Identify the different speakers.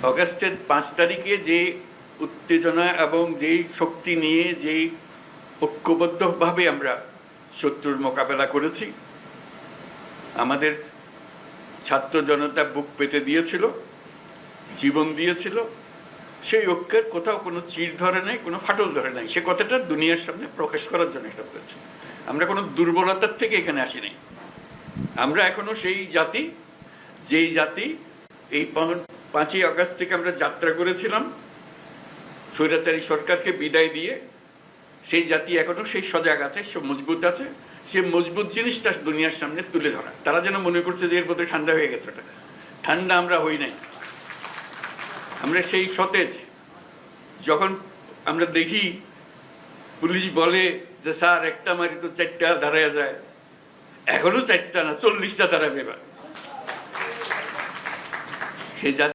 Speaker 1: অগাস্টের 5 তারিখে যে উত্তেজনা এবং যেই শক্তি নিয়ে যেই ঐক্যবদ্ধভাবে আমরা শত্রুর মোকাবেলা করেছি, আমাদের ছাত্র জনতা বুক পেতে দিয়েছিল, জীবন দিয়েছিল, সেই ঐক্যের কোথাও কোনো চির ধরে নাই, কোনো ফাটল ধরে নাই। সে কথাটা দুনিয়ার সামনে প্রকাশ করার জন্য এটা করেছি। আমরা কোনো দুর্বলতার থেকে এখানে আসি নাই। আমরা এখনো সেই জাতি, যেই জাতি এই 5ই আগস্ট থেকে আমরা যাত্রা করেছিলাম স্বৈরাচারী সরকারকে বিদায় দিয়ে, সেই জাতি এখনো সেই সজাগ আছে, সে মজবুত আছে। সে মজবুত জিনিসটা দুনিয়ার সামনে তুলে ধরা। তারা যেন মনে করছে যে এর মধ্যে ঠান্ডা হয়ে গেছে। ওটা ঠান্ডা আমরা হই নাই, আমরা সেই সতেজ। যখন আমরা দেখি পুলিশ বলে যে স্যার একটা মারি তো 4টা দাঁড়ায় যায়, এখনো 4টা না 40টা দাঁড়াবে। এবার সে